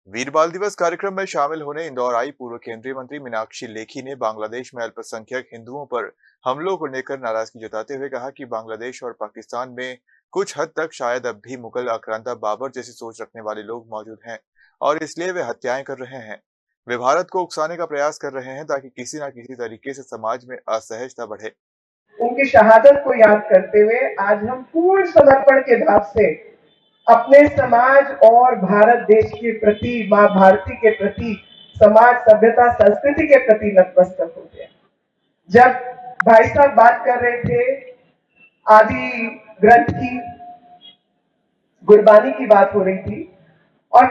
वीर बाल दिवस कार्यक्रम में शामिल होने इंदौर आई पूर्व केंद्रीय मंत्री मीनाक्षी लेखी ने बांग्लादेश में अल्पसंख्यक हिंदुओं पर हमलों को लेकर नाराजगी जताते हुए कहा कि बांग्लादेश और पाकिस्तान में कुछ हद तक शायद अब भी मुगल आक्रांता बाबर जैसी सोच रखने वाले लोग मौजूद हैं और इसलिए वे हत्याएं कर रहे हैं। वे भारत को उकसाने का प्रयास कर रहे हैं ताकि किसी न किसी तरीके से समाज में असहजता बढ़े। उनकी शहादत को याद करते हुए आज हम पूर्ण समर्पण के भाव से अपने समाज और भारत देश के प्रति, माँ भारती के प्रति, समाज, सभ्यता, संस्कृति के प्रति नतमस्तक होते हैं। जब भाई साहब बात कर रहे थे आदि ग्रंथ की, गुरबानी की बात हो रही थी और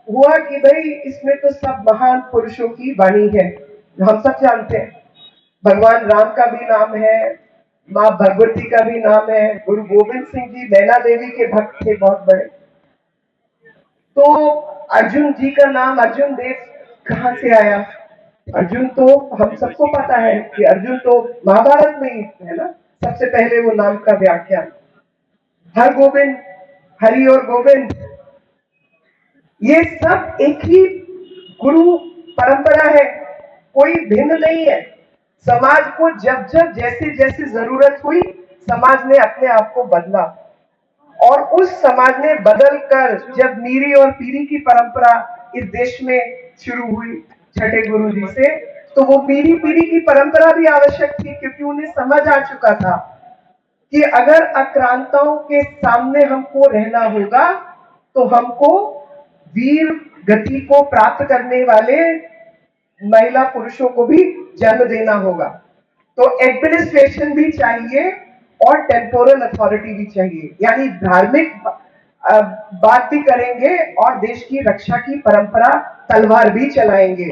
हुआ कि भाई इसमें तो सब महान पुरुषों की वाणी है, हम सब जानते हैं। भगवान राम का भी नाम है, माँ भगवती का भी नाम है, गुरु गोविंद सिंह जी नैना देवी के भक्त थे बहुत बड़े। तो अर्जुन जी का नाम अर्जुन देव कहाँ से आया? अर्जुन तो हम सबको पता है कि अर्जुन तो महाभारत में ही है ना, सबसे पहले वो नाम का व्याख्यान। हर गोविंद, हरि और गोविंद, ये सब एक ही गुरु परंपरा है, कोई भिन्न नहीं है। समाज को जब जब जैसे जैसे जरूरत हुई, समाज ने अपने आप को बदला और उस समाज ने बदलकर जब मीरी और पीरी की परंपरा इस देश में शुरू हुई छठे गुरु जी से, तो वो मीरी पीरी की परंपरा भी आवश्यक थी क्योंकि उन्हें समझ आ चुका था कि अगर आक्रांताओं के सामने हमको रहना होगा तो हमको वीर गति को प्राप्त करने वाले महिला पुरुषों को भी जन्म देना होगा। तो एडमिनिस्ट्रेशन भी चाहिए और टेम्पोरल अथॉरिटी भी चाहिए, यानी धार्मिक बात भी करेंगे और देश की रक्षा की परंपरा तलवार भी चलाएंगे।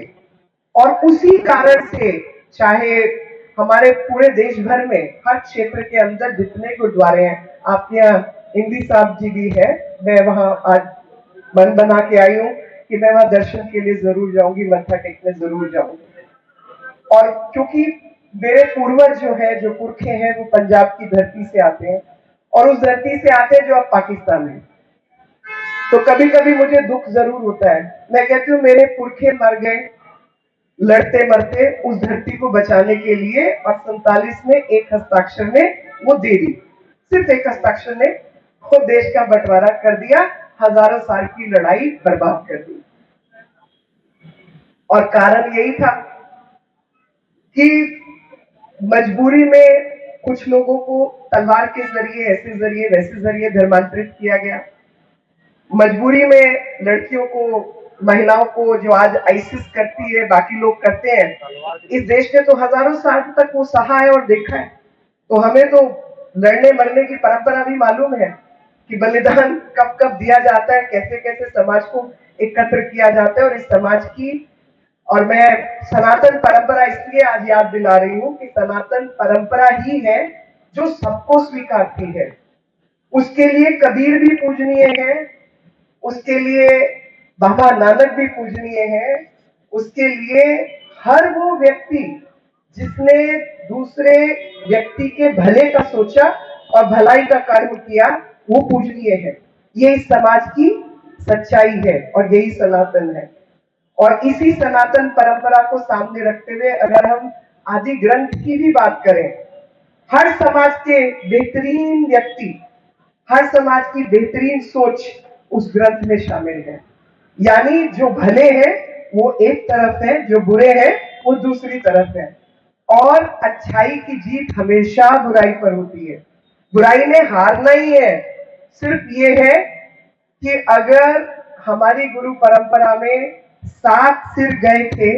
और उसी कारण से चाहे हमारे पूरे देश भर में हर क्षेत्र के अंदर जितने गुरुद्वारे हैं, आपके यहाँ इंदी साहब जी भी है, मैं वहां आज मन बना के आई हूँ कि मैं वहां दर्शन के लिए जरूर जाऊंगी, मत्था टेकने जरूर जाऊंगी। और क्योंकि मेरे पूर्वज जो है, जो पुरखे हैं, वो पंजाब की धरती से आते हैं और उस धरती से आते हैं जो अब पाकिस्तान में। तो कभी कभी मुझे दुख जरूर होता है, मैं कहती हूँ मेरे पुरखे मर गए लड़ते मरते उस धरती को बचाने के लिए, और 47 में एक हस्ताक्षर ने वो दे दी, सिर्फ एक हस्ताक्षर ने वो देश का बंटवारा कर दिया, हजारों साल की लड़ाई बर्बाद कर दी। और कारण यही था कि मजबूरी में कुछ लोगों को तलवार के जरिए, ऐसे जरिए वैसे जरिए धर्मांतरित किया गया। मजबूरी में लड़कियों को, महिलाओं को, जो आज आईसिस करती है, बाकी लोग करते हैं, इस देश ने तो हजारों साल तक वो सहा है और देखा है। तो हमें तो लड़ने मरने की परंपरा भी मालूम है कि बलिदान कब कब दिया जाता है, कैसे कैसे समाज को एकत्र किया जाता है। और इस समाज की, और मैं सनातन परंपरा इसलिए आज याद दिला रही हूँ कि सनातन परंपरा ही है जो सबको स्वीकारती है। उसके लिए कबीर भी पूजनीय है, उसके लिए बाबा नानक भी पूजनीय है, उसके लिए हर वो व्यक्ति जिसने दूसरे व्यक्ति के भले का सोचा और भलाई का कर्म किया, वो पूजनीय है। ये इस समाज की सच्चाई है और यही सनातन है। और इसी सनातन परंपरा को सामने रखते हुए अगर हम आदि ग्रंथ की भी बात करें, हर समाज के बेहतरीन व्यक्ति, हर समाज की बेहतरीन सोच उस ग्रंथ में शामिल है। यानी जो भले हैं वो एक तरफ है, जो बुरे हैं वो दूसरी तरफ है। और अच्छाई की जीत हमेशा बुराई पर होती है, बुराई ने हारना ही है। सिर्फ ये है कि अगर हमारी गुरु परंपरा में 7 सिर गए थे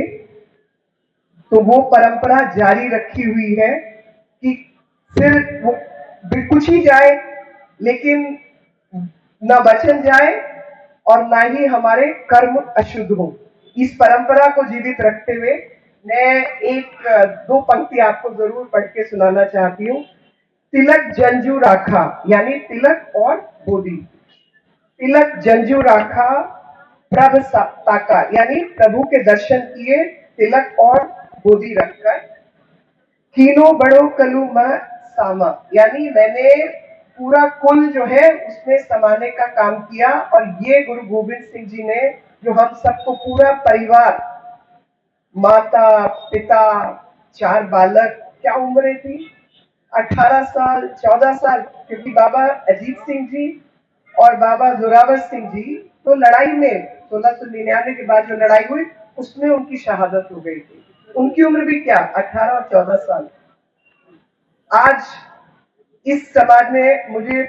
तो वो परंपरा जारी रखी हुई है कि सिर्फ कुछ ही जाए लेकिन न वचन जाए और ना ही हमारे कर्म अशुद्ध हो। इस परंपरा को जीवित रखते हुए मैं एक दो पंक्ति आपको जरूर पढ़ के सुनाना चाहती हूँ। तिलक जंजू राखा, यानी तिलक और बोधी। तिलक जंजू राखा प्रभ ताका, यानी प्रभु के दर्शन किए तिलक और बोधी रखकर। कीनो बड़ो कलु मह सामा, यानी मैंने पूरा कुल जो है उसमें समाने का काम किया। और ये गुरु गोविंद सिंह जी ने जो हम सबको पूरा परिवार, माता पिता, 4 बालक, क्या उम्रें थी, 18 साल, 14 साल, क्योंकि बाबा अजीत सिंह जी और बाबा जोरावर सिंह जी तो लड़ाई में 1699 के बाद जो लड़ाई हुई उसमें उनकी शहादत हो गई थी। उनकी उम्र भी क्या, 18 और 14 साल। आज इस समाज में मुझे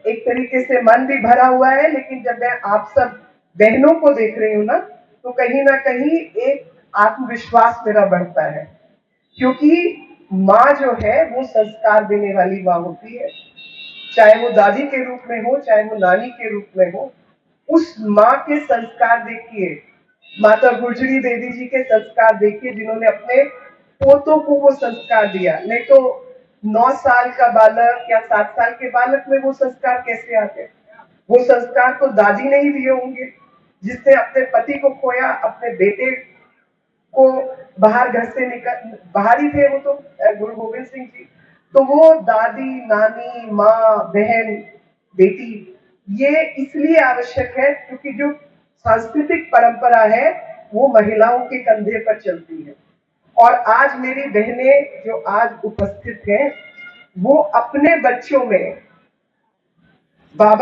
एक तरीके से मन भी भरा हुआ है, लेकिन जब मैं आप सब बहनों को देख रही हूँ ना कहीं एक आत्मविश्वास मेरा बढ़ता है, क्योंकि माँ जो है वो संस्कार देने वाली माँ होती है, चाहे वो दादी के रूप में हो, चाहे वो नानी के रूप में हो। उस माँ के संस्कार देखिए, माता गुजरी देवी जी के संस्कार देखिए, जिन्होंने अपने पोतों को वो संस्कार दिया। नहीं तो 9 साल का बालक या 7 साल के बालक में वो संस्कार कैसे आते? वो संस्कार तो दादी ने ही दिए होंगे, जिसने अपने पति को खोया, अपने बेटे को बाहर घर से निकल, बाहर ही थे वो तो, गुरु गोविंद सिंह जी। तो वो दादी, नानी, माँ, बहन, बेटी, ये इसलिए आवश्यक है क्योंकि जो सांस्कृतिक परंपरा है वो महिलाओं के कंधे पर चलती है। और आज मेरी बहनें जो आज उपस्थित हैं, वो अपने बच्चों में बाबा